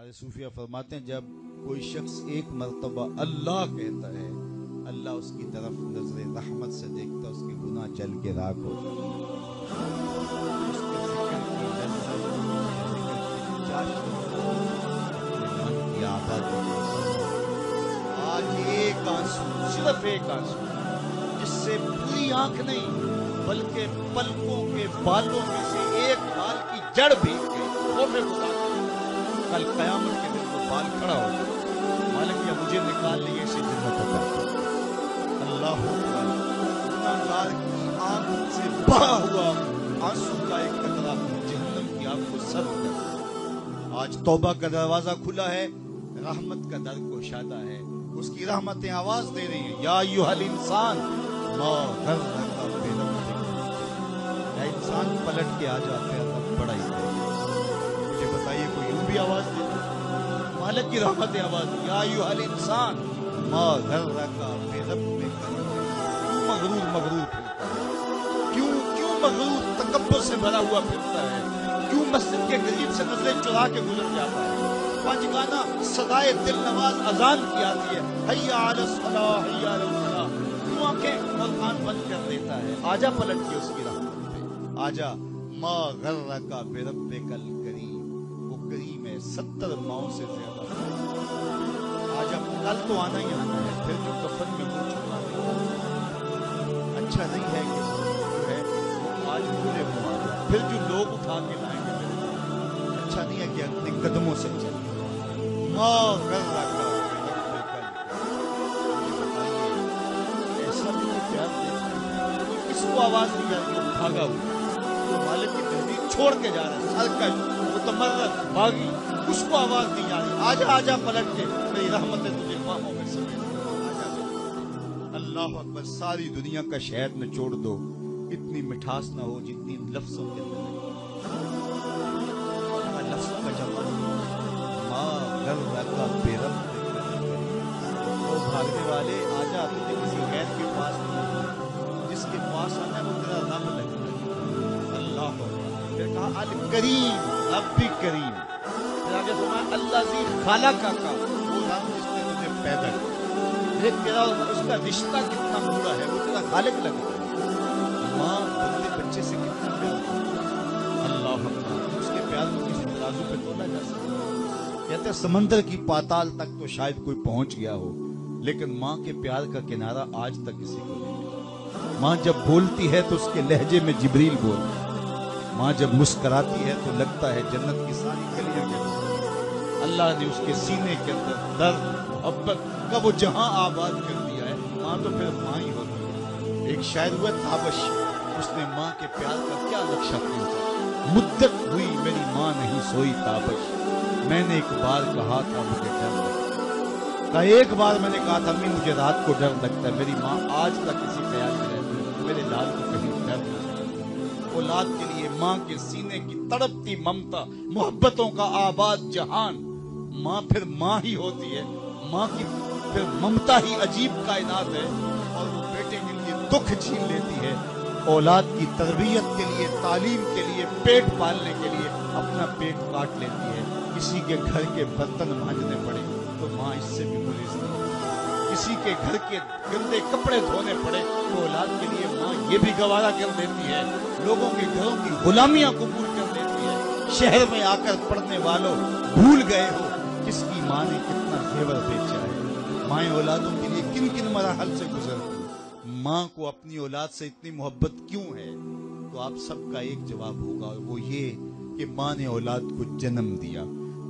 ہمارے صوفیہ فرماتے ہیں جب کوئی شخص ایک مرتبہ اللہ کہتا ہے اللہ اس کی طرف نظر رحمت سے دیکھتا، اس کے گناہ جل کے راکھ ہو جاتے ہیں۔ اس کے ذکر کی لذت، ذکر کی چاشنی من کی آبادی۔ آج ایک آنسو، صرف ایک آنسو، جس سے پوری آنکھ نہیں بلکہ پلکوں کے بالوں میں سے ایک بال کی جڑ بھیگ گئی، خوف خدا کل قیامت کے دن وہ بال کھڑا ہو گیا، مالک یا مجھے نکال لیے اسے جنت عطا کر۔ اللہ اکبر، گناہگار کی آنکھ سے بہا ہوا آنسو کا ایک قطرہ جہنم کی آنکھ کو سرد کر۔ آج توبہ کا دروازہ کھلا ہے، رحمت کا در گشادہ ہے، اس کی رحمتیں آواز دے رہی ہیں، یا ایھا الانسان ما غرک بربک۔ اے انسان پلٹ کے آ جاتے ہیں، رب بڑا ہی ہے۔ مجھے بتائیے کوئی یوں بھی آواز دے دے؟ مالک کی رحمتیں آواز دی، یا ایھا الانسان ما غرک بربک۔ کیوں مغرور پھرتا ہے؟ کیوں مغرور تکبر سے بھرا ہوا پھرتا ہے؟ کیوں مسجد کے قریب سے نظریں چرا کے گزر جاتا ہے؟ پنج گانا صدائے دل نواز اذان کی آتی ہے، حی علی الصلاۃ حی علی الفلاح، کیوں آنکھیں اور کان بند کر دیتا ہے؟ آجا پلٹ کے اس کی رحمت پہ، آجا ما غرک بربک الکریم، وہ کریم ہے 70 ماؤں سے زیادہ۔ آجا کل تو آنا ہی آنا ہے، پھر جو کفن میں منہ چھپا دے اچھا نہیں ہے کہ جو ہے وہ آج پورے منہ آ جائے، پھر جو لوگ اٹھا کے لائیں گے میرے لیے اچھا نہیں ہے کہ اپنے قدموں سے چل ما غرک بربک الکریم۔ ایسا بھی تو پیار دیتا ہے، کس کو آواز نہیں آئی؟ بھاگا ہوا وہ مالک کی تحریر چھوڑ کے جا رہا ہے، سرکش متمرد بھاگی، اس کو آواز نہیں آ رہی، آجا آجا پلٹ کے، میری رحمتیں تجھے باہوں میں سمیٹ، آجا۔ اللہ اکبر، ساری دنیا کا شہد نچوڑ دو، اتنی مٹھاس نہ ہو جتنی لفظوں کے اندر لفظوں کا جواب ما غرک بربک الکریم۔ وہ بھاگنے والے آجا، تجھے کسی غیر کے پاس نہیں، جس کے پاس آنا ہے وہ تیرا رب لگتا ہے۔ اللہ اکبر، پھر کہا الکریم، رب بھی کریم، پھر آگے فرمایا اللہ ذی خلقک، وہ رب جس نے تجھے پیدا کیا۔ تیرا اس کا رشتہ کتنا برا ہے، وہ تیرا خالق لگتا ہے۔ ماں بندے بچے سے کتنا پیار کرتی ہے، اللہ اکبر، اس کے پیار کو کسی ترازو پہ تولا جا سکتا ہے؟ کہتے ہیں سمندر کی پاتال تک تو شاید کوئی پہنچ گیا ہو، لیکن ماں کے پیار کا کنارہ آج تک کسی کو نہیں ملا۔ ماں جب بولتی ہے تو اس کے لہجے میں جبریل بولتا ہے، ماں جب مسکراتی ہے تو لگتا ہے جنت کی ساری گلیاں کے اللہ نے اس کے سینے کے اندر درد محبت کا وہ جہاں آباد کر دیا ہے۔ ماں تو پھر ماں ہی ہوتی ہے۔ ایک شاعر ہوا تابش، اس نے ماں کے پیار کا کیا نقشہ کھینچا، مدت ہوئی میری ماں نہیں سوئی تابش، میں نے ایک بار کہا تھا مجھے ڈر لگتا، ایک بار میں نے کہا تھا امی مجھے رات کو ڈر لگتا ہے، میری ماں آج تک اسی خیال میں رہتی ہے میرے لال کو کہیں ڈر نہ لگے۔ اولاد کے لیے ماں کے سینے کی تڑپتی ممتا، محبتوں کا آباد جہان، ماں پھر ماں ہی ہوتی ہے۔ ماں کی پھر ممتا ہی عجیب کائنات ہے، اور وہ بیٹے کے لیے دکھ جھیل لیتی ہے، اولاد کی تربیت کے لیے، تعلیم کے لیے، پیٹ پالنے کے لیے اپنا پیٹ کاٹ لیتی ہے۔ کسی کے گھر کے برتن مانجنے پڑے تو ماں اس سے بھی گریز نہیں کرتی، کسی کے گھر کے گندے کپڑے دھونے پڑے تو اولاد کے لیے ماں یہ بھی گوارا کر دیتی ہے، لوگوں کے گھروں کی غلامیاں قبول کر لیتی ہے۔ شہر میں آ کر پڑھنے والوں بھول گئے ہو کس کی ماں نے کتنا زیور بیچا ہے۔ مائیں اولادوں کے لیے کن کن مراحل سے گزرتی، ماں کو اپنی اولاد سے اتنی محبت کیوں ہے؟ تو آپ سب کا ایک جواب ہوگا، اور وہ یہ کہ ماں نے اولاد کو جنم دیا۔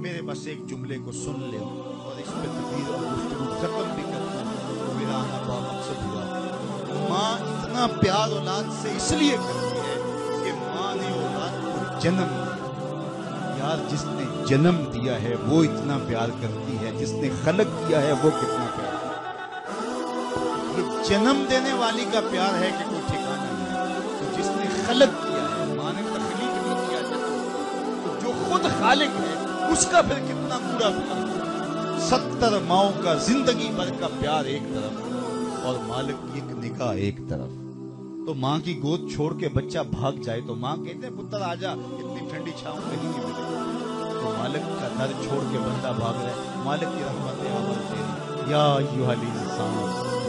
میرے بس ایک جملے کو سن لیں اور اس پہ تقریر اور گفتگو ختم بھی کرتا ہوں، تو میرا آنا با مقصد ہوا۔ ماں اتنا پیار اولاد سے اس لیے کرتی ہے کہ ماں نے اولاد کو جنم دیا۔ یار جس نے جنم دیا ہے وہ اتنا پیار کرتی ہے، جس نے خلق کیا ہے وہ کتنا پیار کرتی ہے۔ یہ جنم دینے والی کا پیار ہے کہ کوئی ٹھکانا نہیں، تو جس نے خلق کیا ہے، ماں نے تخلیق نہیں کیا جنم، تو جو خود خالق ہے اس کا پھر کتنا پورا پیار۔ 70 ماؤں کا زندگی بھر کا پیار ایک طرف اور مالک کی ایک نگاہ ایک طرف۔ تو ماں کی گود چھوڑ کے بچہ بھاگ جائے تو ماں کہتے ہیں پتر آجا، اتنی ٹھنڈی چھاؤں کہیں نہیں ملے، تو مالک کا در چھوڑ کے بندہ بھاگ رہا ہے، مالک کی رحمت عمل تیری یا ایھا الانسان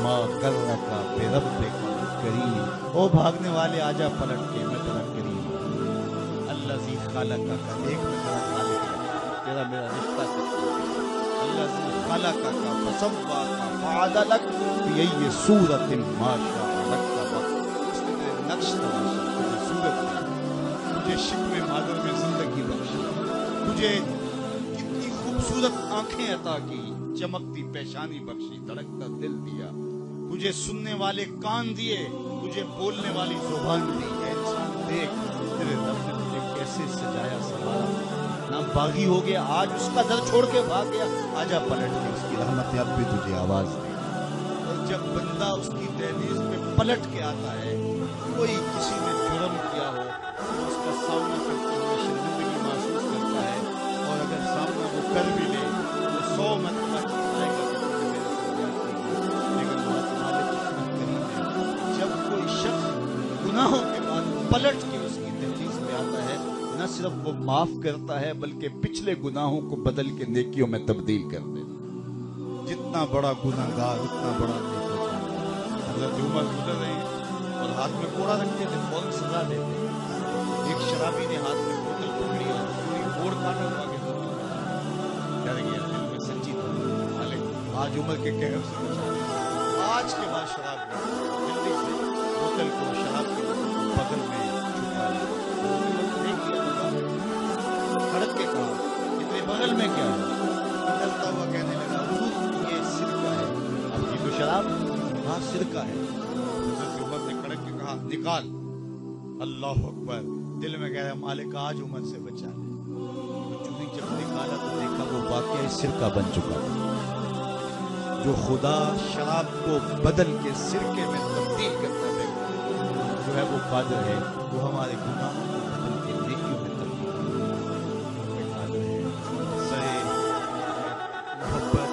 ما غرک بربک الکریم، او بھاگنے والے آجا پلٹ کے، میں تیرا کریم ہوں، الذی خلقک، دیکھ میں تیرا خالق ہے، تیرا میرا رشتہ کرتا ہے، الذی خلقک فسواک فعدلک فی ای صورت ما شاء رکبک، اس نے تیرے نقش تراشا، تیری صورت میں تجھے شکل مادر میں زندگی بخشی، تجھے کتنی خوبصورت آنکھیں عطا کی، چمکتی پیشانی بخشی، دھڑکتا دل دیا، تجھے سننے والے کان دیے، تجھے بولنے والی زبان دی، اے انسان دیکھ تیرے رب نے تجھے کیسے سجایا سنوارا، نہ باغی ہو گیا، آج اس کا در چھوڑ کے بھاگ گیا، آجا پلٹ کے، اس کی رحمت اب بھی تجھے آواز دے، اور جب بندہ اس کی دہلیز پہ پلٹ کے آتا ہے، کوئی کسی نے جرم کیا ہو اس کا سامنا کرتے ہوئے شرمندگی محسوس کرتا ہے، اور اگر سامنا وہ کر بھی لے تو 100 مرتبہ چاہے گا کہ تم نے میرے سے زیادتی کی، لیکن مالک اتنا کریم ہے، جب کوئی شخص گناہوں کے بعد پلٹ کے اس کی دہلیز پہ آتا ہے، نہ صرف وہ معاف کرتا ہے بلکہ پچھلے گناہوں کو بدل کے نیکیوں میں تبدیل کر دیتا ہے، جتنا بڑا گناہ گار اتنا بڑا نیک ہوتا ہے۔ حضرت عمر گزر رہے ہیں اور ہاتھ میں کوڑا رکھتے تھے، فوراً سزا دیتے، ایک شرابی نے ہاتھ میں بوتل پکڑی اور پوری کوڑ کاٹا ہوا کے ڈر گیا، دل میں سچی تھا، مالک آج عمر کے قہر سے بچا دے، آج کے بعد شراب نہیں، جلدی سے بوتل کو، شراب کی بوتل کو بغل میں چھپا لیا، دیکھ لیا لگا، کھڑک کے کہا اتنے بغل میں کیا ہے، ڈرتا ہوا کہنے لگا حضور یہ سرکہ ہے، اب یہ تو شراب، ہاں سرکہ ہے، حضرت عمر نے کھڑک کے کہا نکال، اللہ اکبر، دل میں کہہ رہا مالک آج عمر سے بچا لے، چونکہ جب نکالا تو دیکھا وہ واقعی سرکہ بن چکا تھا، جو خدا شراب کو بدل کے سرکے میں تبدیل کرتا ہے، جو ہے وہ قادر ہے، وہ ہمارے گناہوں کو بدل کے نیکیوں میں تبدیل کرتا ہے، قادر ہے، سرے محبت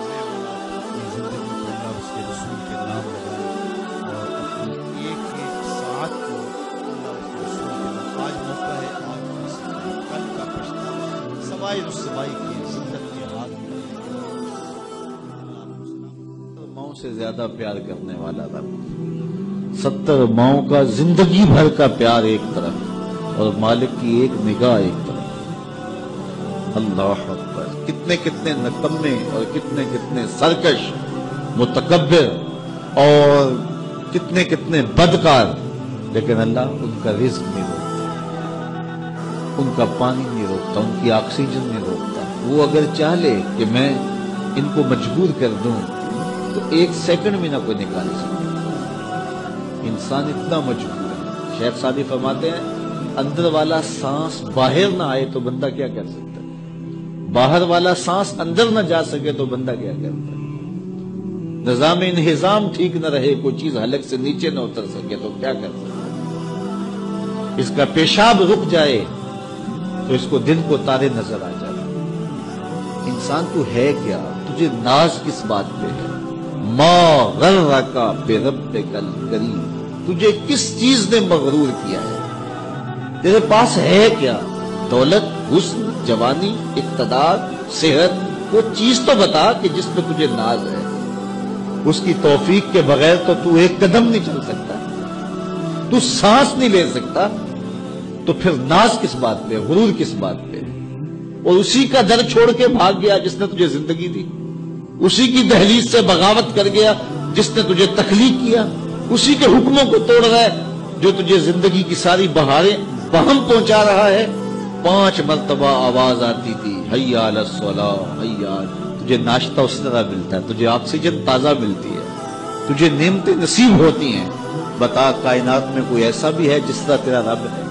میں والا اپنی زندگی کو اللہ اس کے رسول کے نام لگائے اور اپنی ایک ایک ساعت کو اللہ اس کے رسول کے نام، آج موقع ہے، آج کی کل کا پچھتاوا سوائے رسوائی کی زندگی کے ہاتھ میں، ماؤں سے زیادہ پیار کرنے والا رب، 70 ماؤں کا زندگی بھر کا پیار ایک طرف اور مالک کی ایک نگاہ ایک طرف، اللہ اکبر، کتنے کتنے نکمے اور کتنے کتنے سرکش متکبر اور کتنے کتنے بدکار، لیکن اللہ ان کا رزق نہیں روکتا، ان کا پانی نہیں روکتا، ان کی آکسیجن نہیں روکتا، وہ اگر چاہے کہ میں ان کو مجبور کر دوں تو 1 سیکنڈ بھی نہ کوئی نکال سکتا، انسان اتنا مجبور ہے، شیخ سعدی فرماتے ہیں اندر والا سانس باہر نہ آئے تو بندہ کیا کر سکتا ہے، باہر والا سانس اندر نہ جا سکے تو بندہ کیا کرتا ہے، نظام انہضام ٹھیک نہ رہے، کوئی چیز حلق سے نیچے نہ اتر سکے تو کیا کر سکتا ہے، اس کا پیشاب رک جائے تو اس کو دن کو تارے نظر آ جاتے، انسان تو ہے کیا، تجھے ناز کس بات پہ ہے، ما غرک بربک الکریم، تجھے کس چیز نے مغرور کیا ہے، تیرے پاس ہے کیا، دولت، حسن، جوانی، اقتدار، صحت، وہ چیز تو بتا کہ جس پہ تجھے ناز ہے، اس کی توفیق کے بغیر تو ایک قدم نہیں چل سکتا، تو سانس نہیں لے سکتا، تو پھر ناز کس بات پہ، غرور کس بات پہ، اور اسی کا در چھوڑ کے بھاگ گیا جس نے تجھے زندگی دی، اسی کی دہلیز سے بغاوت کر گیا جس نے تجھے تخلیق کیا، اسی کے حکموں کو توڑ رہا ہے جو تجھے زندگی کی ساری بہاریں بہم پہنچا رہا ہے، 5 مرتبہ آواز آتی تھی حیا علی الصلاۃ، حیا، تجھے ناشتہ اس طرح ملتا ہے، تجھے آکسیجن تازہ ملتی ہے، تجھے نعمتیں نصیب ہوتی ہیں، بتا کائنات میں کوئی ایسا بھی ہے جس طرح تیرا رب ہے،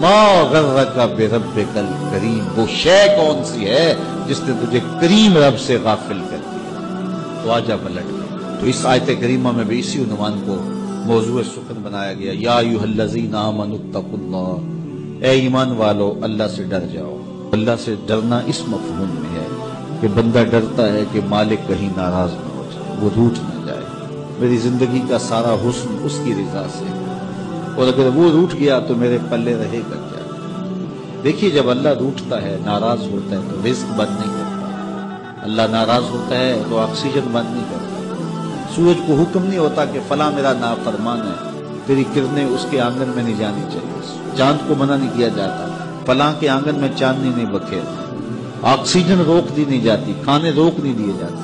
ما غرک بربک الکریم، وہ شے کون سی ہے جس نے تجھے کریم رب سے غافل کر دیا، تو آجا پلٹ گیا، تو اس آیت کریمہ میں بھی اسی عنوان کو موضوع سخن بنایا گیا، یا ایھا الذین آمنوا اتقوا اللہ، اے ایمان والو اللہ سے ڈر جاؤ، اللہ سے ڈرنا اس مفہوم میں ہے کہ بندہ ڈرتا ہے کہ مالک کہیں ناراض نہ ہو جائے، وہ روٹھ نہ جائے، میری زندگی کا سارا حسن اس کی رضا سے، اور اگر وہ روٹھ گیا تو میرے پلے رہے گا کیا، دیکھیے جب اللہ روٹھتا ہے، ناراض ہوتا ہے تو رزق بند نہیں کرتا، اللہ ناراض ہوتا ہے تو آکسیجن بند نہیں کرتا، سورج کو حکم نہیں ہوتا کہ فلاں میرا نافرمان ہے، تیری کرنیں اس کے آنگن میں نہیں جانی چاہیے، چاند کو منع نہیں کیا جاتا فلاں کے آنگن میں چاندنی نہیں بکھیر، آکسیجن روک دی نہیں جاتی، کھانے روک نہیں دیے جاتے۔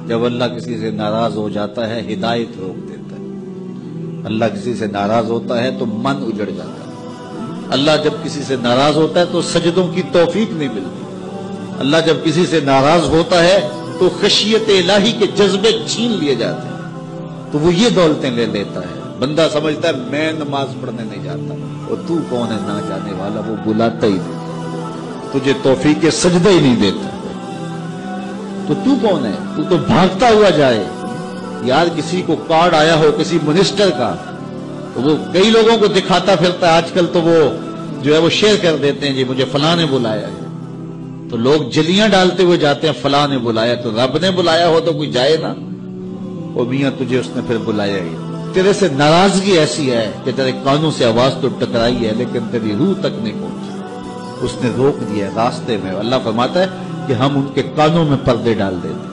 جب اللہ کسی سے ناراض ہو جاتا ہے ہدایت روک دیتا ہے، اللہ کسی سے ناراض ہوتا ہے تو من اجڑ جاتا ہے، اللہ جب کسی سے ناراض ہوتا ہے تو سجدوں کی توفیق نہیں ملتی، اللہ جب کسی سے ناراض ہوتا ہے تو خشیت الہی کے جذبے چھین لیے جاتے ہیں، تو وہ یہ دولتیں لے لیتا ہے۔ بندہ سمجھتا ہے میں نماز پڑھنے نہیں جاتا، اور تو کون ہے نہ جانے والا، وہ بلاتا ہی نہیں، تجھے توفیق سجدہ ہی نہیں دیتا، تو کون ہے؟ تو بھاگتا ہوا جائے۔ یار کسی کو کارڈ آیا ہو کسی منسٹر کا تو وہ کئی لوگوں کو دکھاتا پھرتا ہے، آج کل تو وہ جو ہے وہ شیئر کر دیتے ہیں جی مجھے فلاں نے بلایا ہے، تو لوگ جلیاں ڈالتے ہوئے جاتے ہیں فلاں نے بلایا، تو رب نے بلایا ہو تو کوئی جائے نا، او میاں تجھے اس نے پھر بلایا ہی، تیرے سے ناراضگی ایسی ہے کہ تیرے کانوں سے آواز تو ٹکرائی ہے لیکن تیری روح تک نہیں پہنچی، اس نے روک دیا راستے میں۔ اللہ فرماتا ہے کہ ہم ان کے کانوں میں پردے ڈال دیتے،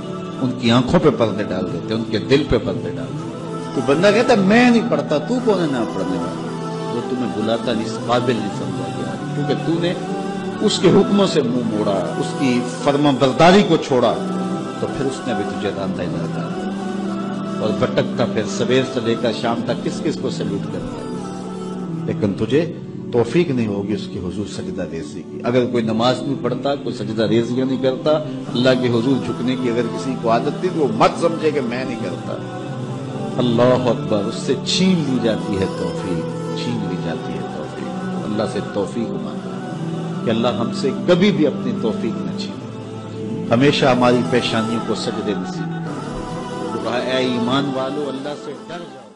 ان کی آنکھوں پہ پردے ڈال دیتے، ان کے دل پہ پردے ڈال دیتے۔ تو بندہ کہتا ہے میں نہیں پڑھتا، تو کون ہے نہ پڑھنے والا؟ وہ تمہیں بلاتا نہیں، اس قابل نہیں سمجھا گیا، کیونکہ تو نے اس کے حکموں سے منہ موڑا، اس کی فرما برداری کو چھوڑا، تو پھر اس نے بھی تجھے راندا ہی رہتا اور بھٹکتا پھر سویر سے لے کر شام تک کس کس کو سلوٹ کرتا ہے، لیکن تجھے توفیق نہیں ہوگی اس کی حضور سجدہ ریزی کی۔ اگر کوئی نماز نہیں پڑھتا، کوئی سجدہ ریزیاں نہیں کرتا، اللہ کے حضور جھکنے کی اگر کسی کو عادت تھی تو وہ مت سمجھے کہ میں نہیں کرتا۔ اللہ اکبر، اس سے چھین لی جاتی ہے توفیق، چھین لی جاتی ہے توفیق۔ اللہ سے توفیق مانگا کہ اللہ ہم سے کبھی بھی اپنی توفیق نہ چھین، ہمیشہ ہماری پیشانیوں کو سجدے نصیب کرے۔ تو کہا اے ایمان والو اللہ سے ڈر جاؤ۔